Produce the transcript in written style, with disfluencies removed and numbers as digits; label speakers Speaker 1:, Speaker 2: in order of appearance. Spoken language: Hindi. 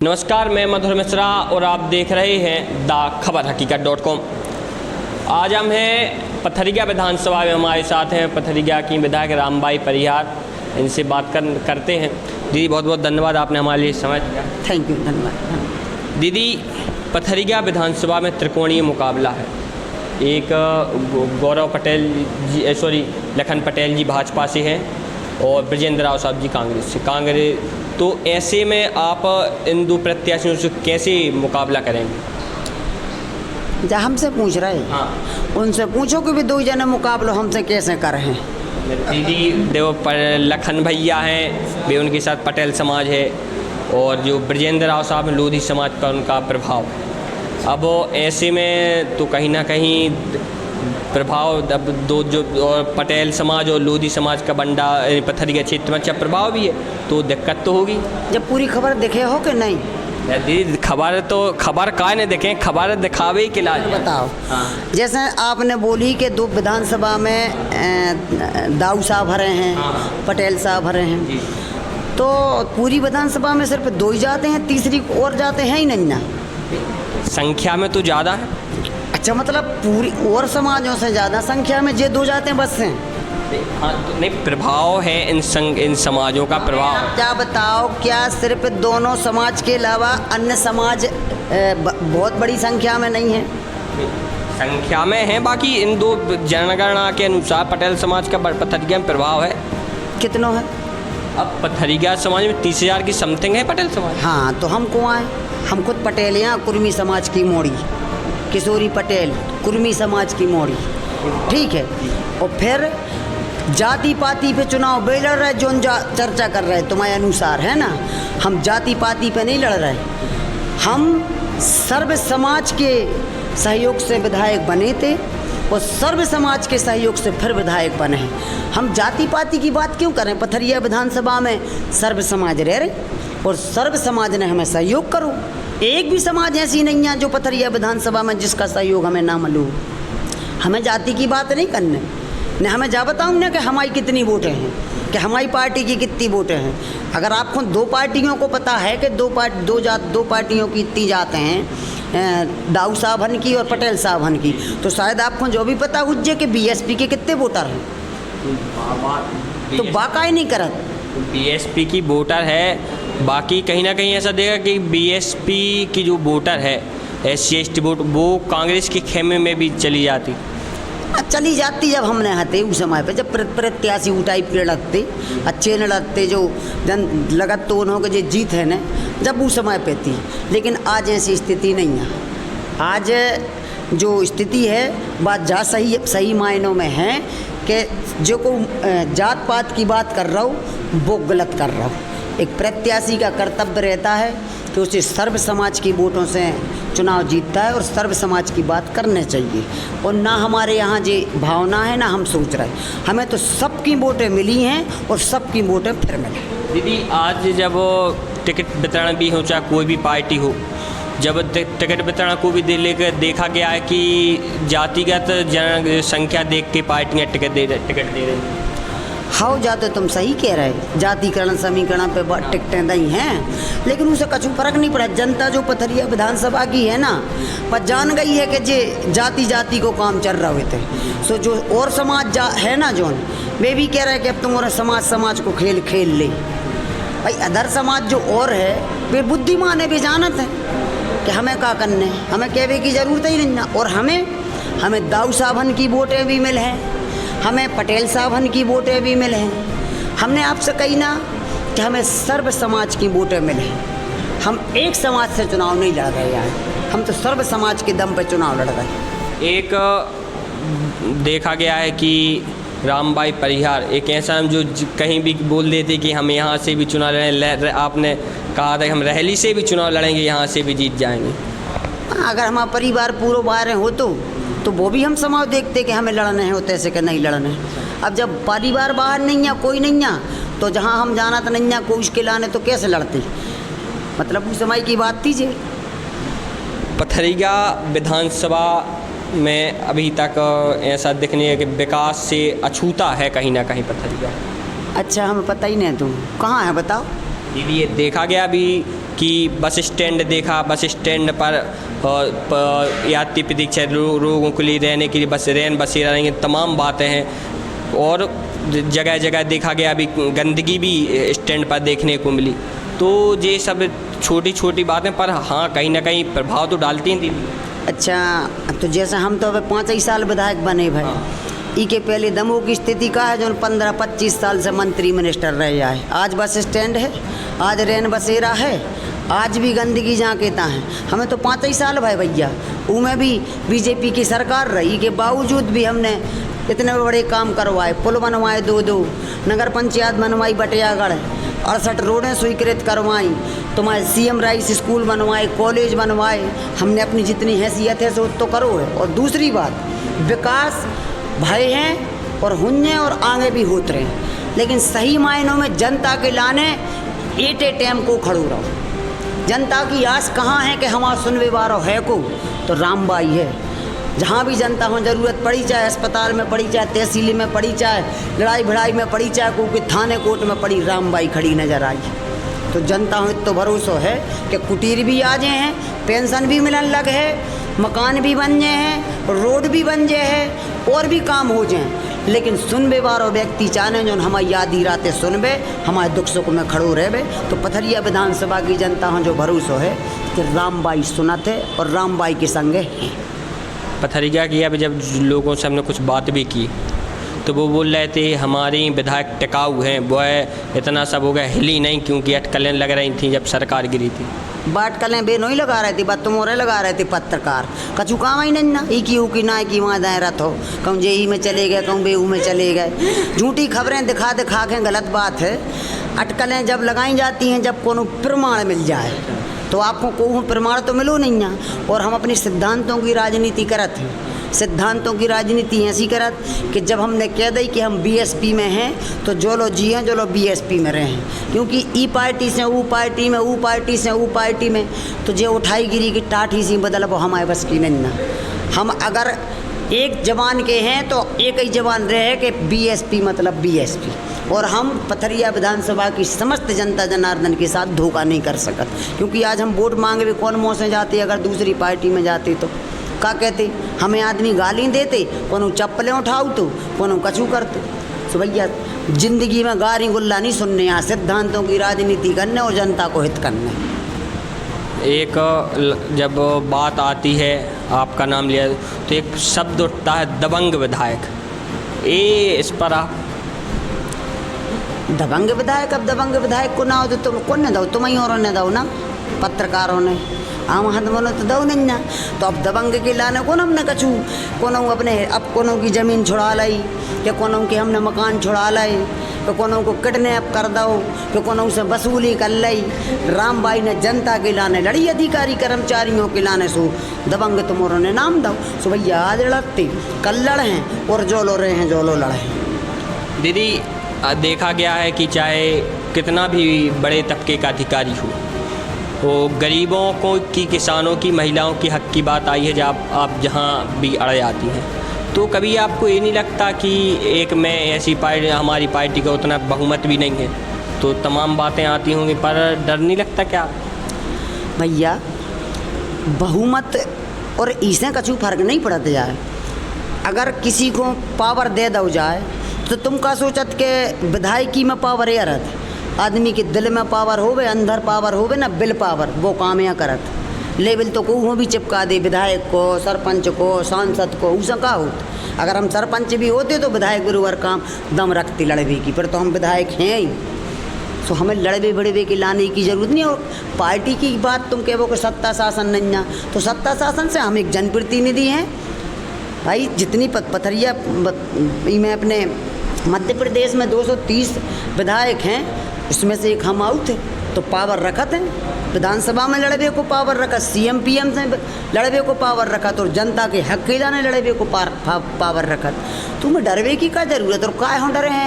Speaker 1: नमस्कार, मैं मधुर मिश्रा और आप देख रहे हैं द खबर हकीकत.com। आज हम हैं पथरिया विधानसभा में, हमारे साथ हैं पथरिया की विधायक रामबाई परिहार। इनसे बात करते हैं। दीदी, बहुत बहुत धन्यवाद, आपने हमारे लिए समय दिया।
Speaker 2: थैंक यू, धन्यवाद।
Speaker 1: दीदी, पथरिया विधानसभा में त्रिकोणीय मुकाबला है। एक गौरव पटेल जी, लखन पटेल जी भाजपा से हैं और ब्रजेंद्र राव साहब जी कांग्रेस से। तो ऐसे में आप इन दो प्रत्याशियों से कैसे मुकाबला करेंगे?
Speaker 2: जब हमसे पूछ रहे हैं,
Speaker 1: हाँ,
Speaker 2: उनसे पूछो कि भी दो जने मुकाबला हमसे कैसे कर रहे हैं।
Speaker 1: दीदी देखो, लखन भैया हैं, वे उनके साथ पटेल समाज है, और जो ब्रजेंद्र राव साहब हैं लोधी समाज पर उनका प्रभाव। अब ऐसे में तो कहीं ना कहीं प्रभाव, अब दो जो और पटेल समाज और लोधी समाज का बंडा पथरिया क्षेत्र में अच्छा प्रभाव भी है, तो दिक्कत तो होगी।
Speaker 2: जब पूरी खबर देखे हो कि नहीं?
Speaker 1: दीदी, खबर का नहीं देखें, खबर दिखावे के लाज
Speaker 2: बताओ।
Speaker 1: हाँ।
Speaker 2: जैसे आपने बोली कि दो विधानसभा में दाऊ साहब हरे हैं,
Speaker 1: हाँ।
Speaker 2: पटेल साहब हरे हैं
Speaker 1: जी।
Speaker 2: तो पूरी विधानसभा में सिर्फ दो ही जाते हैं, तीसरी और जाते हैं ही नहीं ना।
Speaker 1: संख्या में तो ज़्यादा है।
Speaker 2: अच्छा, मतलब पूरी और समाजों से ज़्यादा संख्या में ये दो जाते हैं बस हैं।
Speaker 1: हाँ, तो नहीं, प्रभाव है इन समाजों का प्रभाव।
Speaker 2: क्या बताओ, क्या सिर्फ दोनों समाज के अलावा अन्य समाज बहुत बड़ी संख्या में नहीं है?
Speaker 1: संख्या में है, बाकी इन दो जनगणना के अनुसार पटेल समाज का पथरिया में प्रभाव है।
Speaker 2: कितनों है?
Speaker 1: अब पथरिया समाज में 30,000 की समथिंग है पटेल समाज।
Speaker 2: हाँ, तो हम कौन आए? हम खुद पटेल हैं, कुर्मी समाज की मोड़ी, किशोरी पटेल कुर्मी समाज की मोड़ी, ठीक है। और फिर जाति पाति पे चुनाव बे लड़ रहे, जो चर्चा कर रहे तुम्हारे अनुसार, है ना। हम जाति पाति पे नहीं लड़ रहे, हम सर्व समाज के सहयोग से विधायक बने थे और सर्व समाज के सहयोग से फिर विधायक बने हैं। हम जाति पाति की बात क्यों करें? पथरिया विधानसभा में सर्व समाज रह रहे और सर्व समाज ने हमें सहयोग करो। एक भी समाज ऐसी नहीं है जो पथरिया विधानसभा में जिसका सहयोग हमें ना मालूम। हमें जाति की बात नहीं करने, न हमें जा बताऊँ ना कि हमारी कितनी वोटें हैं, कि हमारी पार्टी की कितनी वोटें हैं। अगर आपको दो पार्टियों को पता है कि दो पार्टियों की इतनी जाते हैं, दाऊ साहबन की और पटेल साहबन की, तो शायद आपको जो भी पता हुज्जे कि बीएसपी के कितने वोटर हैं, तो बाकाई नहीं करत।
Speaker 1: बीएसपी की वोटर है, बाकी कहीं ना कहीं ऐसा देगा कि बीएसपी की जो वोटर है SC/ST वोट, वो कांग्रेस के खेमे में भी चली जाती
Speaker 2: जब हमने हते उस समय पे, जब प्रत्याशी ऊ टाइप के लड़ते अच्छे न लड़ते, जो जन लगत तो उन्हों के जो जीत है न, जब उस समय पे थी। लेकिन आज ऐसी स्थिति नहीं है। आज जो स्थिति है बात जा सही मायनों में है कि जो को जात पात की बात कर रहा हूँ वो गलत कर रहा हूँ। एक प्रत्याशी का कर्तव्य रहता है कि उसे सर्व समाज की वोटों से चुनाव जीतता है और सर्व समाज की बात करने चाहिए। और ना हमारे यहाँ जो भावना है ना हम सोच रहे हैं, हमें तो सबकी वोटें मिली हैं और सबकी वोटें फिर मिली।
Speaker 1: दीदी, आज जब टिकट वितरण भी हो, चाहे कोई भी पार्टी हो, जब टिकट वितरण को भी लेकर देखा गया है कि जातिगत जनसंख्या देख के पार्टियाँ टिकट दे रही।
Speaker 2: हाँ, जाते तुम सही कह रहे, जातिकरण समीकरण पे टिकटें दी हैं, लेकिन उसे कछु फर्क नहीं पड़ा। जनता जो पथरिया विधानसभा की है ना, पर जान गई है कि जे जाति को काम चल रहा हुए थे। सो जो और समाज है ना जोन, वे भी कह रहे हैं कि अब तुम और समाज को खेल ले भाई। अदर समाज जो और है वे बुद्धिमान है, वे जानत हैं कि हमें क्या करने, हमें कहने की ज़रूरत ही नहीं ना। और हमें दाऊ साहबन की वोटें भी मिल हैं, हमें पटेल साहबन की वोटें भी मिले हैं। हमने आपसे कही ना कि हमें सर्व समाज की वोटें मिले हैं। हम एक समाज से चुनाव नहीं लड़ रहे हैं, हम तो सर्व समाज के दम पर चुनाव लड़ रहे हैं।
Speaker 1: एक देखा गया है कि रामबाई परिहार एक ऐसा हम जो कहीं भी बोल देते कि हम यहाँ से भी चुनाव लड़ें। आपने कहा था कि हम रहली से भी चुनाव लड़ेंगे, यहाँ से भी जीत जाएंगे।
Speaker 2: अगर हमारा परिवार पूरा बाहर हो तो वो भी हम समाज देखते कि हमें लड़ने हैं, होते ऐसे कि नहीं लड़ने हैं। अब जब परिवार बाहर नहीं है, कोई नहीं है, तो जहाँ हम जाना तो नहीं है कोई उसके लाने, तो कैसे लड़ते? मतलब उस समय की बात थी।
Speaker 1: पथरिया विधानसभा में अभी तक ऐसा दिखने है कि विकास से अछूता है कहीं ना कहीं पथरिया।
Speaker 2: अच्छा, हमें पता ही नहीं, तुम कहाँ है बताओ।
Speaker 1: दीदी, ये देखा गया अभी कि बस स्टैंड देखा, बस स्टैंड पर यात्री प्रतीक्षा लोगों के लिए रहने के लिए बस रैन बसेरा रहेंगे, तमाम बातें हैं। और जगह जगह देखा गया अभी गंदगी भी स्टैंड पर देखने को मिली। तो ये सब छोटी छोटी बातें पर हाँ कहीं ना कहीं प्रभाव तो डालती हैं दीदी।
Speaker 2: अच्छा, तो जैसे हम तो अब 5 ही साल विधायक बने भाई, ई के पहले दमोह की स्थिति का है जो 15-25 साल से मंत्री मिनिस्टर रह जाए। आज बस स्टैंड है, आज रैन बसेरा है, आज भी गंदगी जहाँ कहता है। हमें तो 5 ही साल भाई भैया, उनमें भी बीजेपी की सरकार रही के बावजूद भी हमने इतने बड़े काम करवाए, पुल बनवाए 2-2, नगर पंचायत बनवाई बटियागढ़, 68 रोडें स्वीकृत करवाई, तुम्हारे CM राइस स्कूल बनवाए, कॉलेज बनवाए। हमने अपनी जितनी हैसियत है सो तो करो है। और दूसरी बात, विकास भय हैं और हुन्ने और आगे भी होते रहे, लेकिन सही मायनों में जनता के लाने एट ए टाइम को खड़ो रहो। जनता की आस कहाँ है कि हमारा सुनवे वारो है को, तो रामबाई है। जहाँ भी जनता हो ज़रूरत पड़ी, चाहे अस्पताल में पड़ी, चाहे तहसील में पड़ी, चाहे लड़ाई भिड़ाई में पड़ी, चाहे कोई थाने कोर्ट में पड़ी, रामबाई खड़ी नजर आई। तो जनता हो तो भरोसा है कि कुटीर भी आ जाए हैं, पेंशन भी मिलने लग है, मकान भी बन जाए हैं, रोड भी बन जाए है, और भी काम हो जाए। लेकिन सुनबे वारो व्यक्ति चाहे जो हमारी आधी रातें सुनबे, हमारे दुख सुख में खड़ो रहबे। तो पथरिया विधानसभा की जनता हो जो भरोसा है कि रामबाई सुनत है और रामबाई के संगे हैं।
Speaker 1: पथरिया की अब जब लोगों से हमने कुछ बात भी की तो वो बोल रहे थे हमारी विधायक टिकाऊ हैं, वो है इतना सब हो गया, हिली नहीं, क्योंकि अटकलें लग रही थी जब सरकार गिरी थी।
Speaker 2: बाटकलें बे नहीं लगा रहे थे, बात तुमोरे लगा रहे थे पत्रकार, कछु काम ही नहीं ना, ई की ना की वहाँ दायरत हो, कहूँ जेई में चले गए, कहूँ बेऊ में चले गए, झूठी खबरें दिखा दिखा के गलत बात है। अटकलें जब लगाई जाती हैं जब कोनो प्रमाण मिल जाए, तो आपको कोई प्रमाण तो मिलो नहीं ना। और हम अपने सिद्धांतों की राजनीति करत हैं, सिद्धांतों की राजनीति ऐसी करत कि जब हमने कह दी कि हम BSP में हैं तो जो लो जी हैं, जो लो BSP में रहें, क्योंकि ई पार्टी से ऊ पार्टी में, ऊ पार्टी से ऊ पार्टी में, तो जो उठाई गिरी की टाठी सी बदल वो हमारे बस की नहीं ना। हम अगर एक जवान के हैं तो एक ही जवान रहे कि BSP मतलब BSP। और हम पथरिया विधानसभा की समस्त जनता जनार्दन के साथ धोखा नहीं कर सकत, क्योंकि आज हम वोट मांगे भी कौन मुँह से जाते, अगर दूसरी पार्टी में जाते तो का कहते, हमें आदमी गाली देते, कोनो चप्पलें उठाओ तो कोनो कछू करते। तो भैया जिंदगी में गारी गुल्ला नहीं सुनने, यहाँ सिद्धांतों की राजनीति करने और जनता को हित करने।
Speaker 1: एक जब बात आती है, आपका नाम लिया तो एक शब्द उठता है दबंग विधायक, इस पर आप
Speaker 2: दबंग विधायक, अब दबंग विधायक को ना हो तो तुम कौन ने दो, तुम ही और ने दो ना, पत्रकारों ने, हम हाथ बोलो तो दो नहीं ना। तो अब दबंग के लाने को हमने कछू कोनो अपने अब कोनो की ज़मीन छुड़ा लाई, कि कोनो के हमने मकान छुड़ा लाई, कि कोनो को किडनैप कर दो, कि कोनो से वसूली कर ली। रामबाई ने जनता के लाने लड़ी, अधिकारी कर्मचारियों के लाने सो दबंग तुम्हारों ने नाम दो। सो भैया आज लड़ते कल लड़े हैं और जो लो रहे हैं जो लो लड़े हैं।
Speaker 1: दीदी देखा गया है कि चाहे कितना भी बड़े तबके का अधिकारी हो, वो गरीबों को की, किसानों की, महिलाओं की हक की बात आई है जब आप जहाँ भी अड़ जाती हैं, तो कभी आपको ये नहीं लगता कि एक में ऐसी पार्टी, हमारी पार्टी का उतना बहुमत भी नहीं है तो तमाम बातें आती होंगी, पर डर नहीं लगता क्या?
Speaker 2: भैया बहुमत और इससे कछु फर्क नहीं पड़ता जाए। अगर किसी को पावर दे दो जाए तो तुम का सोचत के विधायकी में पावर ये रहता, आदमी के दिल में पावर होवे, अंदर पावर होवे ना, बिल पावर वो काम या करत। लेवल तो को भी चिपका दे, विधायक को, सरपंच को, सांसद को, उसे का होता। अगर हम सरपंच भी होते तो विधायक बराबर काम दम रखते लड़वे की, पर तो हम विधायक हैं ही, तो हमें लड़वे बड़वे की लाने की ज़रूरत नहीं। और पार्टी की बात तुम कहो कि सत्ता शासन नहीं ना, तो सत्ता शासन से हम एक जनप्रतिनिधि हैं भाई। जितनी पथरिया में अपने मध्य प्रदेश में 230 विधायक हैं, उसमें से एक हम आउट थे, तो पावर रखत है, विधानसभा में लड़वे को पावर रखा, CM PM से लड़वे को पावर रखा, तो जनता के हक के लाने लड़वे को पावर रखा। तुम्हें डरवे की क्या जरूरत और काय हो डरे हैं।